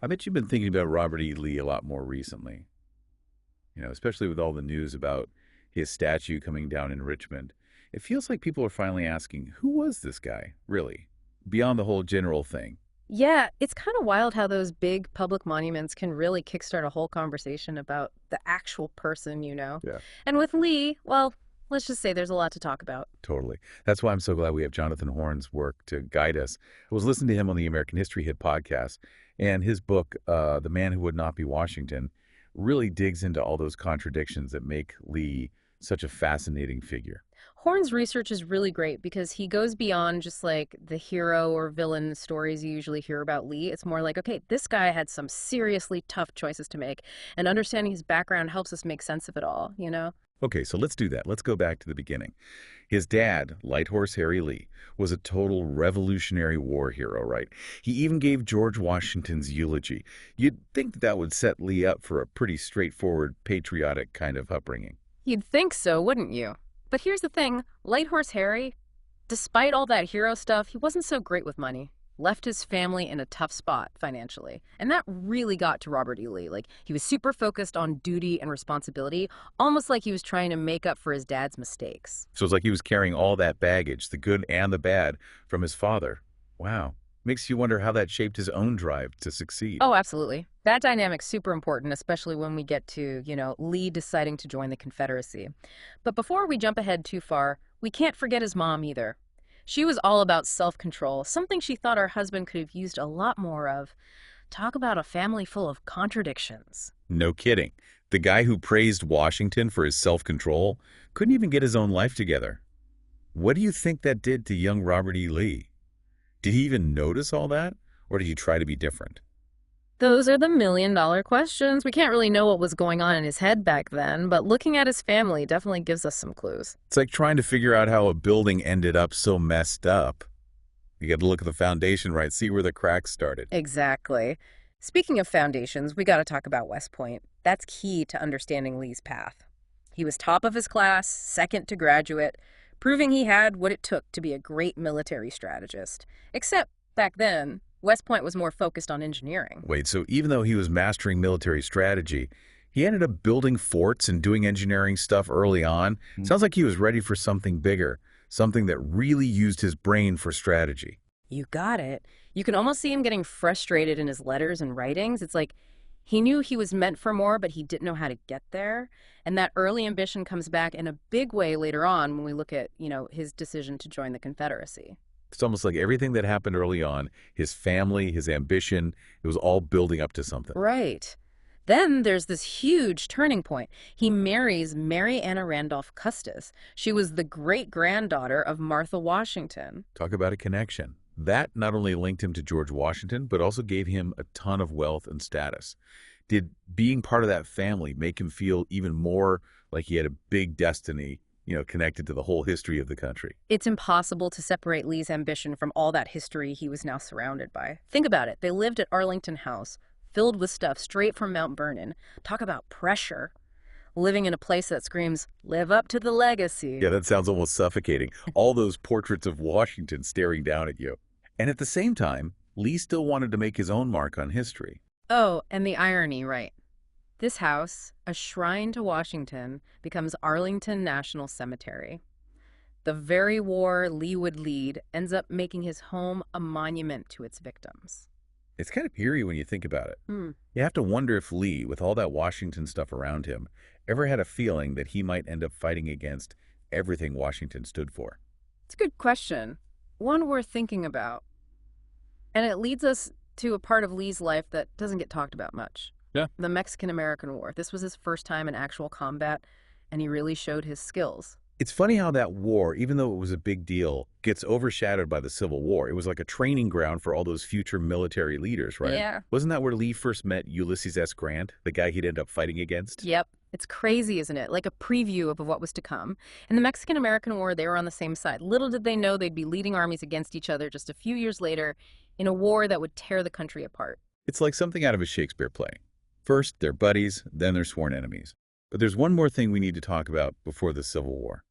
I bet you've been thinking about Robert E. Lee a lot more recently, especially with all the news about his statue coming down in Richmond. It feels like people are finally asking, who was this guy, really? Beyond the whole general thing. Yeah, it's kind of wild how those big public monuments can really kickstart a whole conversation about the actual person. Yeah. And with Lee, well, let's just say there's a lot to talk about. Totally. That's why I'm so glad we have Jonathan Horn's work to guide us. I was listening to him on the American History Hit podcast, and his book, The Man Who Would Not Be Washington, really digs into all those contradictions that make Lee such a fascinating figure. Horn's research is really great because he goes beyond just like the hero or villain stories you usually hear about Lee. It's more like, okay, this guy had some seriously tough choices to make, and understanding his background helps us make sense of it all. Okay, so let's do that. Let's go back to the beginning. His dad, Light Horse Harry Lee, was a total Revolutionary War hero, right? He even gave George Washington's eulogy. You'd think that would set Lee up for a pretty straightforward, patriotic kind of upbringing. You'd think so, wouldn't you? But here's the thing, Light Horse Harry, despite all that hero stuff, he wasn't so great with money. Left his family in a tough spot financially. And that really got to Robert E. Lee. Like, he was super focused on duty and responsibility, almost like he was trying to make up for his dad's mistakes. So it's like he was carrying all that baggage, the good and the bad, from his father. Wow. Makes you wonder how that shaped his own drive to succeed. Oh, absolutely. That dynamic's super important, especially when we get to Lee deciding to join the Confederacy. But before we jump ahead too far, we can't forget his mom either. She was all about self-control, something she thought her husband could have used a lot more of. Talk about a family full of contradictions. No kidding. The guy who praised Washington for his self-control couldn't even get his own life together. What do you think that did to young Robert E. Lee? Did he even notice all that? Or did he try to be different? Those are the million-dollar questions. We can't really know what was going on in his head back then, but looking at his family definitely gives us some clues. It's like trying to figure out how a building ended up so messed up. You got to look at the foundation, right? See where the cracks started. Exactly. Speaking of foundations, we got to talk about West Point. That's key to understanding Lee's path. He was top of his class, second to graduate, proving he had what it took to be a great military strategist. Except back then, West Point was more focused on engineering. Wait, so even though he was mastering military strategy, he ended up building forts and doing engineering stuff early on? Sounds like he was ready for something bigger, something that really used his brain for strategy. You got it. You can almost see him getting frustrated in his letters and writings. It's like he knew he was meant for more, but he didn't know how to get there. And that early ambition comes back in a big way later on when we look at his decision to join the Confederacy. It's almost like everything that happened early on, his family, his ambition, it was all building up to something. Right. Then there's this huge turning point. He marries Mary Anna Randolph Custis. She was the great-granddaughter of Martha Washington. Talk about a connection. That not only linked him to George Washington, but also gave him a ton of wealth and status. Did being part of that family make him feel even more like he had a big destiny, connected to the whole history of the country? It's impossible to separate Lee's ambition from all that history he was now surrounded by. Think about it. They lived at Arlington House, filled with stuff straight from Mount Vernon. Talk about pressure. Living in a place that screams, live up to the legacy. Yeah, that sounds almost suffocating. All those portraits of Washington staring down at you. And at the same time, Lee still wanted to make his own mark on history. Oh, and the irony, right? This house, a shrine to Washington, becomes Arlington National Cemetery. The very war Lee would lead ends up making his home a monument to its victims. It's kind of eerie when you think about it. You have to wonder if Lee, with all that Washington stuff around him, ever had a feeling that he might end up fighting against everything Washington stood for. It's a good question. One worth thinking about. And it leads us to a part of Lee's life that doesn't get talked about much. Yeah. The Mexican-American War. This was his first time in actual combat, and he really showed his skills. It's funny how that war, even though it was a big deal, gets overshadowed by the Civil War. It was like a training ground for all those future military leaders, right? Yeah. Wasn't that where Lee first met Ulysses S. Grant, the guy he'd end up fighting against? Yep. It's crazy, isn't it? Like a preview of what was to come. In the Mexican-American War, they were on the same side. Little did they know they'd be leading armies against each other just a few years later in a war that would tear the country apart. It's like something out of a Shakespeare play. First, they're buddies, then they're sworn enemies. But there's one more thing we need to talk about before the Civil War.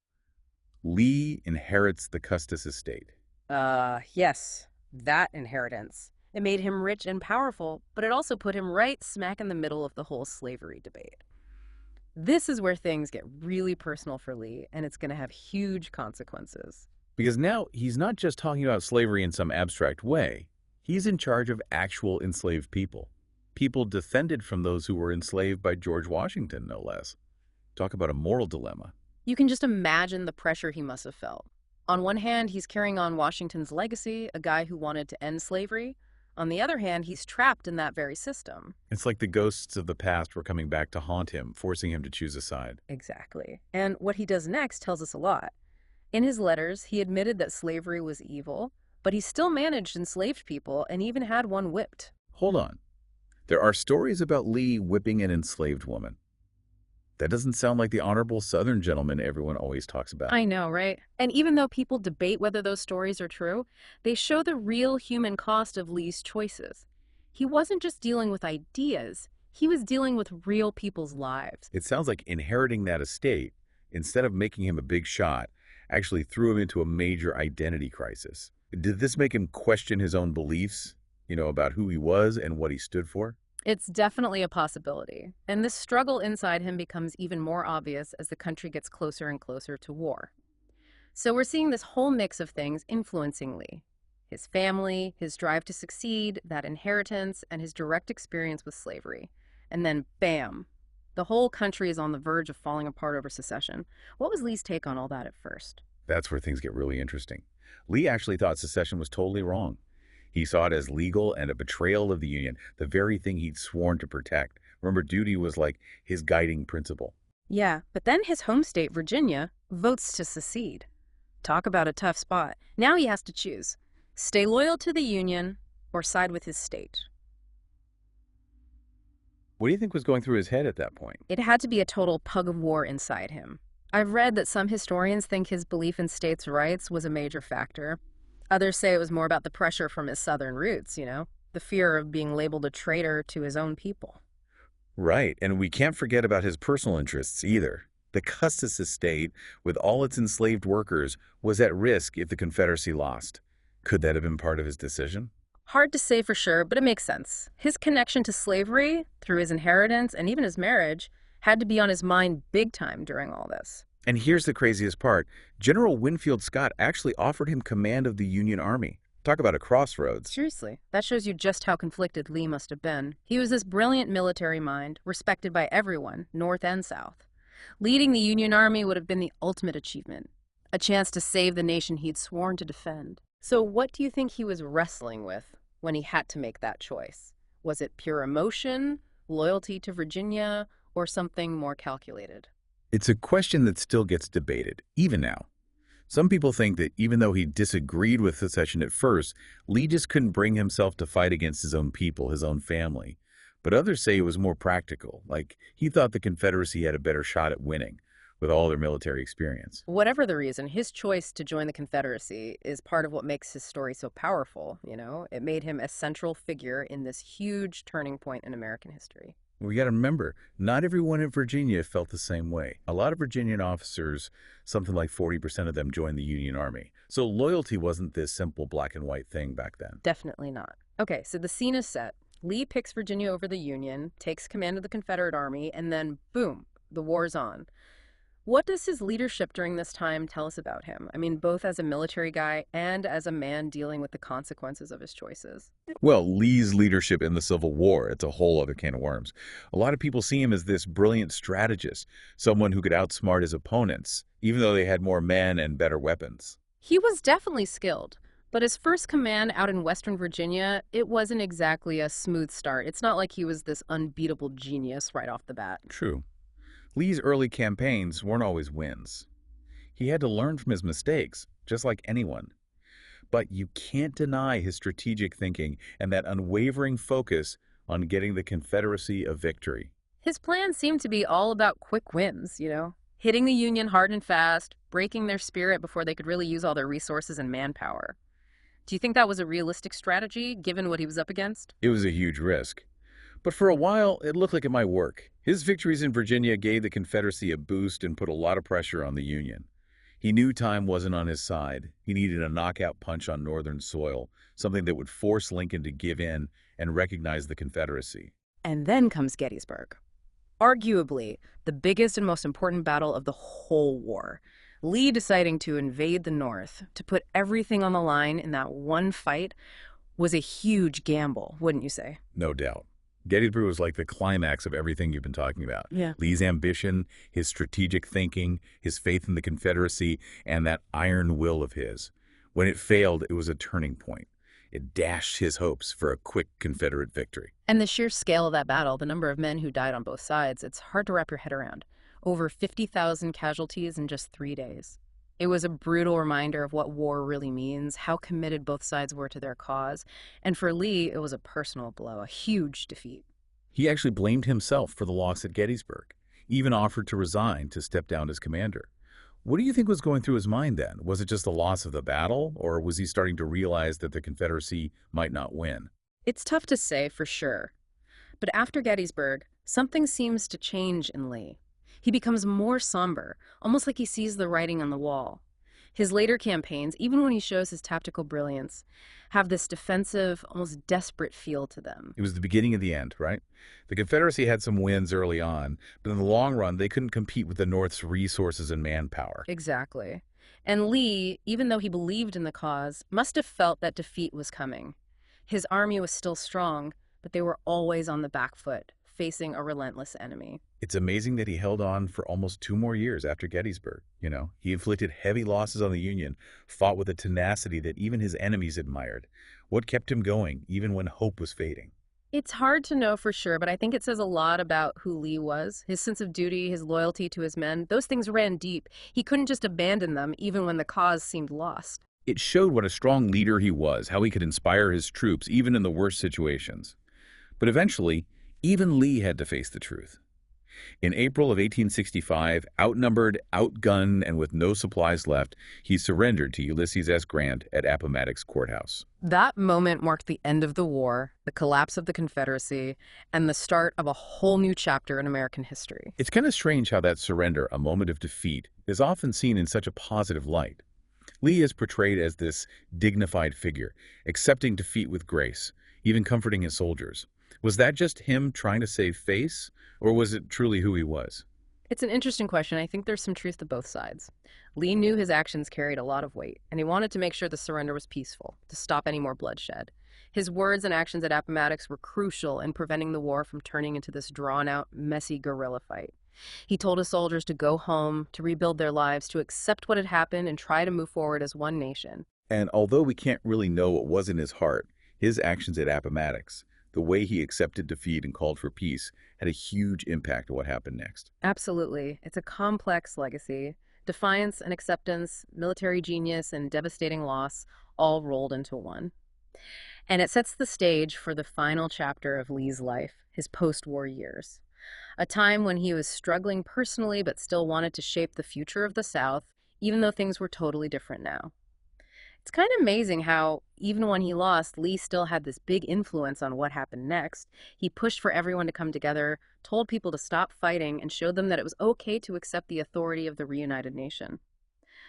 Lee inherits the Custis estate. Yes, that inheritance. It made him rich and powerful, but it also put him right smack in the middle of the whole slavery debate. This is where things get really personal for Lee, and it's going to have huge consequences. Because now he's not just talking about slavery in some abstract way. He's in charge of actual enslaved people. People defended from those who were enslaved by George Washington, no less. Talk about a moral dilemma. You can just imagine the pressure he must have felt. On one hand, he's carrying on Washington's legacy, a guy who wanted to end slavery. On the other hand, he's trapped in that very system. It's like the ghosts of the past were coming back to haunt him, forcing him to choose a side. Exactly. And what he does next tells us a lot. In his letters, he admitted that slavery was evil, but he still managed enslaved people and even had one whipped. Hold on. There are stories about Lee whipping an enslaved woman. That doesn't sound like the honorable Southern gentleman everyone always talks about. I know, right? And even though people debate whether those stories are true, they show the real human cost of Lee's choices. He wasn't just dealing with ideas, he was dealing with real people's lives. It sounds like inheriting that estate, instead of making him a big shot, actually threw him into a major identity crisis. Did this make him question his own beliefs, about who he was and what he stood for? It's definitely a possibility, and this struggle inside him becomes even more obvious as the country gets closer and closer to war. So we're seeing this whole mix of things influencing Lee. His family, his drive to succeed, that inheritance, and his direct experience with slavery. And then, bam, the whole country is on the verge of falling apart over secession. What was Lee's take on all that at first? That's where things get really interesting. Lee actually thought secession was totally wrong. He saw it as legal and a betrayal of the Union, the very thing he'd sworn to protect. Remember, duty was like his guiding principle. Yeah, but then his home state, Virginia, votes to secede. Talk about a tough spot. Now he has to choose. Stay loyal to the Union or side with his state. What do you think was going through his head at that point? It had to be a total tug of war inside him. I've read that some historians think his belief in states' rights was a major factor. Others say it was more about the pressure from his Southern roots, the fear of being labeled a traitor to his own people. Right, and we can't forget about his personal interests either. The Custis estate, with all its enslaved workers, was at risk if the Confederacy lost. Could that have been part of his decision? Hard to say for sure, but it makes sense. His connection to slavery, through his inheritance and even his marriage, had to be on his mind big time during all this. And here's the craziest part. General Winfield Scott actually offered him command of the Union Army. Talk about a crossroads. Seriously, that shows you just how conflicted Lee must have been. He was this brilliant military mind, respected by everyone, North and South. Leading the Union Army would have been the ultimate achievement, a chance to save the nation he'd sworn to defend. So what do you think he was wrestling with when he had to make that choice? Was it pure emotion, loyalty to Virginia, or something more calculated? It's a question that still gets debated, even now. Some people think that even though he disagreed with secession at first, Lee just couldn't bring himself to fight against his own people, his own family. But others say it was more practical, like he thought the Confederacy had a better shot at winning with all their military experience. Whatever the reason, his choice to join the Confederacy is part of what makes his story so powerful, It made him a central figure in this huge turning point in American history. We got to remember, not everyone in Virginia felt the same way. A lot of Virginian officers, something like 40% of them, joined the Union Army. So loyalty wasn't this simple black and white thing back then. Definitely not. Okay, so the scene is set. Lee picks Virginia over the Union, takes command of the Confederate Army, and then boom, the war's on. What does his leadership during this time tell us about him? I mean, both as a military guy and as a man dealing with the consequences of his choices. Well, Lee's leadership in the Civil War, it's a whole other can of worms. A lot of people see him as this brilliant strategist, someone who could outsmart his opponents, even though they had more men and better weapons. He was definitely skilled, but his first command out in Western Virginia, it wasn't exactly a smooth start. It's not like he was this unbeatable genius right off the bat. True. Lee's early campaigns weren't always wins. He had to learn from his mistakes, just like anyone. But you can't deny his strategic thinking and that unwavering focus on getting the Confederacy a victory. His plan seemed to be all about quick wins, hitting the Union hard and fast, breaking their spirit before they could really use all their resources and manpower. Do you think that was a realistic strategy, given what he was up against? It was a huge risk. But for a while, it looked like it might work. His victories in Virginia gave the Confederacy a boost and put a lot of pressure on the Union. He knew time wasn't on his side. He needed a knockout punch on Northern soil, something that would force Lincoln to give in and recognize the Confederacy. And then comes Gettysburg, arguably the biggest and most important battle of the whole war. Lee deciding to invade the North, to put everything on the line in that one fight, was a huge gamble, wouldn't you say? No doubt. Gettysburg was like the climax of everything you've been talking about. Yeah. Lee's ambition, his strategic thinking, his faith in the Confederacy, and that iron will of his. When it failed, it was a turning point. It dashed his hopes for a quick Confederate victory. And the sheer scale of that battle, the number of men who died on both sides, it's hard to wrap your head around. Over 50,000 casualties in just 3 days. It was a brutal reminder of what war really means, how committed both sides were to their cause. And for Lee, it was a personal blow, a huge defeat. He actually blamed himself for the loss at Gettysburg, even offered to resign to step down as commander. What do you think was going through his mind then? Was it just the loss of the battle, or was he starting to realize that the Confederacy might not win? It's tough to say for sure. But after Gettysburg, something seems to change in Lee. He becomes more somber, almost like he sees the writing on the wall. His later campaigns, even when he shows his tactical brilliance, have this defensive, almost desperate feel to them. It was the beginning of the end, right? The Confederacy had some wins early on, but in the long run, they couldn't compete with the North's resources and manpower. Exactly. And Lee, even though he believed in the cause, must have felt that defeat was coming. His army was still strong, but they were always on the back foot, facing a relentless enemy. It's amazing that he held on for almost 2 more years after Gettysburg. He inflicted heavy losses on the Union, fought with a tenacity that even his enemies admired. What kept him going, even when hope was fading? It's hard to know for sure, but I think it says a lot about who Lee was. His sense of duty, his loyalty to his men, those things ran deep. He couldn't just abandon them, even when the cause seemed lost. It showed what a strong leader he was, how he could inspire his troops, even in the worst situations. But eventually, even Lee had to face the truth. In April of 1865, outnumbered, outgunned, and with no supplies left, he surrendered to Ulysses S. Grant at Appomattox Courthouse. That moment marked the end of the war, the collapse of the Confederacy, and the start of a whole new chapter in American history. It's kind of strange how that surrender, a moment of defeat, is often seen in such a positive light. Lee is portrayed as this dignified figure, accepting defeat with grace, even comforting his soldiers. Was that just him trying to save face, or was it truly who he was? It's an interesting question. I think there's some truth to both sides. Lee knew his actions carried a lot of weight, and he wanted to make sure the surrender was peaceful, to stop any more bloodshed. His words and actions at Appomattox were crucial in preventing the war from turning into this drawn-out, messy guerrilla fight. He told his soldiers to go home, to rebuild their lives, to accept what had happened and try to move forward as one nation. And although we can't really know what was in his heart, his actions at Appomattox, the way he accepted defeat and called for peace, had a huge impact on what happened next. Absolutely. It's a complex legacy. Defiance and acceptance, military genius and devastating loss, all rolled into one. And it sets the stage for the final chapter of Lee's life, his post-war years. A time when he was struggling personally but still wanted to shape the future of the South, even though things were totally different now. It's kind of amazing how, even when he lost, Lee still had this big influence on what happened next. He pushed for everyone to come together, told people to stop fighting, and showed them that it was okay to accept the authority of the reunited nation.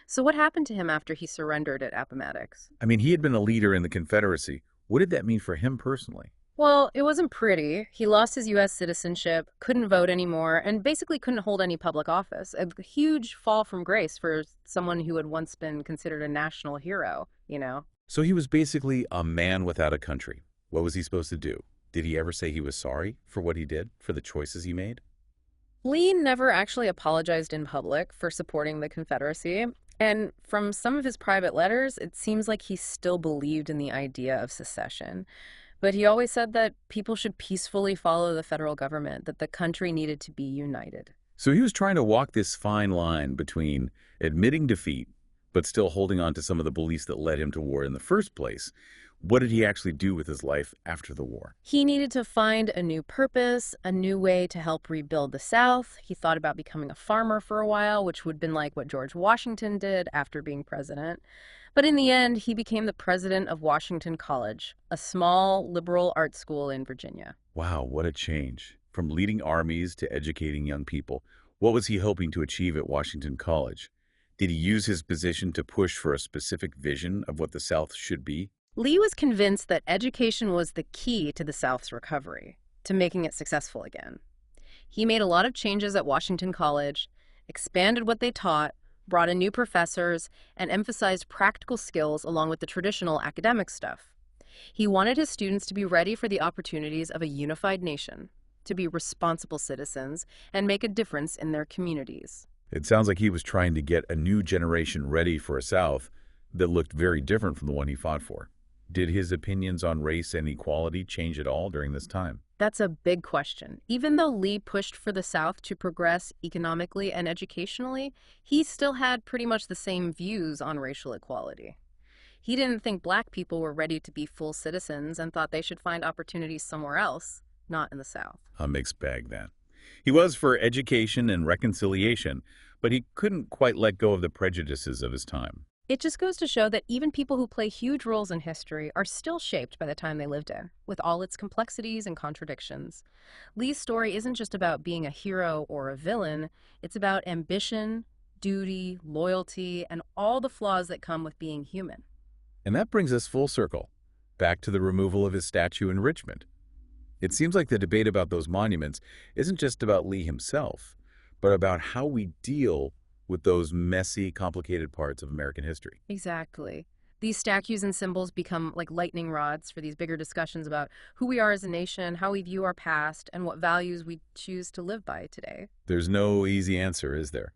So what happened to him after he surrendered at Appomattox? I mean, he had been a leader in the Confederacy. What did that mean for him personally? Well, it wasn't pretty. He lost his U.S. citizenship, couldn't vote anymore, and basically couldn't hold any public office. A huge fall from grace for someone who had once been considered a national hero. So he was basically a man without a country. What was he supposed to do? Did he ever say he was sorry for what he did, for the choices he made? Lee never actually apologized in public for supporting the Confederacy. And from some of his private letters, it seems like he still believed in the idea of secession. But he always said that people should peacefully follow the federal government, that the country needed to be united. So he was trying to walk this fine line between admitting defeat, but still holding on to some of the beliefs that led him to war in the first place. What did he actually do with his life after the war? He needed to find a new purpose, a new way to help rebuild the South. He thought about becoming a farmer for a while, which would have been like what George Washington did after being president. But in the end, he became the president of Washington College, a small liberal arts school in Virginia. Wow, what a change. From leading armies to educating young people. What was he hoping to achieve at Washington College? Did he use his position to push for a specific vision of what the South should be? Lee was convinced that education was the key to the South's recovery, to making it successful again. He made a lot of changes at Washington College, expanded what they taught, brought in new professors, and emphasized practical skills along with the traditional academic stuff. He wanted his students to be ready for the opportunities of a unified nation, to be responsible citizens, and make a difference in their communities. It sounds like he was trying to get a new generation ready for a South that looked very different from the one he fought for. Did his opinions on race and equality change at all during this time? That's a big question. Even though Lee pushed for the South to progress economically and educationally, he still had pretty much the same views on racial equality. He didn't think black people were ready to be full citizens and thought they should find opportunities somewhere else, not in the South. A mixed bag, then. He was for education and reconciliation, but he couldn't quite let go of the prejudices of his time. It just goes to show that even people who play huge roles in history are still shaped by the time they lived in, with all its complexities and contradictions. Lee's story isn't just about being a hero or a villain, it's about ambition, duty, loyalty, and all the flaws that come with being human. And that brings us full circle, back to the removal of his statue in Richmond. It seems like the debate about those monuments isn't just about Lee himself, but about how we deal with those messy, complicated parts of American history. Exactly. These statues and symbols become like lightning rods for these bigger discussions about who we are as a nation, how we view our past, and what values we choose to live by today. There's no easy answer, is there?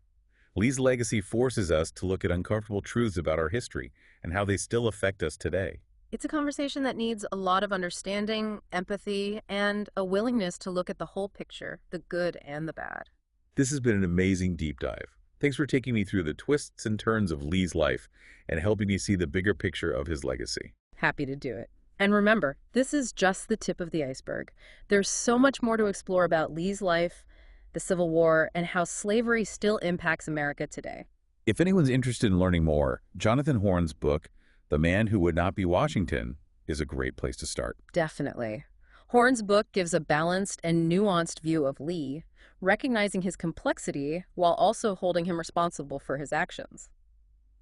Lee's legacy forces us to look at uncomfortable truths about our history and how they still affect us today. It's a conversation that needs a lot of understanding, empathy, and a willingness to look at the whole picture, the good and the bad. This has been an amazing deep dive. Thanks for taking me through the twists and turns of Lee's life and helping me see the bigger picture of his legacy. Happy to do it. And remember, this is just the tip of the iceberg. There's so much more to explore about Lee's life, the Civil War, and how slavery still impacts America today. If anyone's interested in learning more, Jonathan Horn's book, The Man Who Would Not Be Washington, is a great place to start. Definitely. Horn's book gives a balanced and nuanced view of Lee, recognizing his complexity while also holding him responsible for his actions.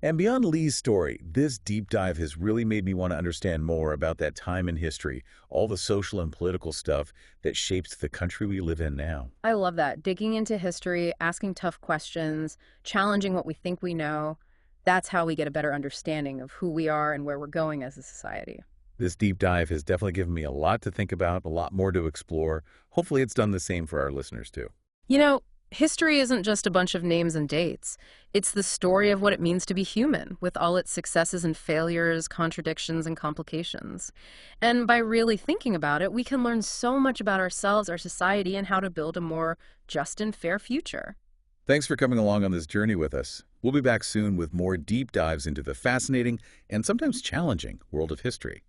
And beyond Lee's story, this deep dive has really made me want to understand more about that time in history, all the social and political stuff that shapes the country we live in now. I love that. Digging into history, asking tough questions, challenging what we think we know. That's how we get a better understanding of who we are and where we're going as a society. This deep dive has definitely given me a lot to think about, a lot more to explore. Hopefully it's done the same for our listeners too. You know, history isn't just a bunch of names and dates. It's the story of what it means to be human, with all its successes and failures, contradictions and complications. And by really thinking about it, we can learn so much about ourselves, our society, and how to build a more just and fair future. Thanks for coming along on this journey with us. We'll be back soon with more deep dives into the fascinating and sometimes challenging world of history.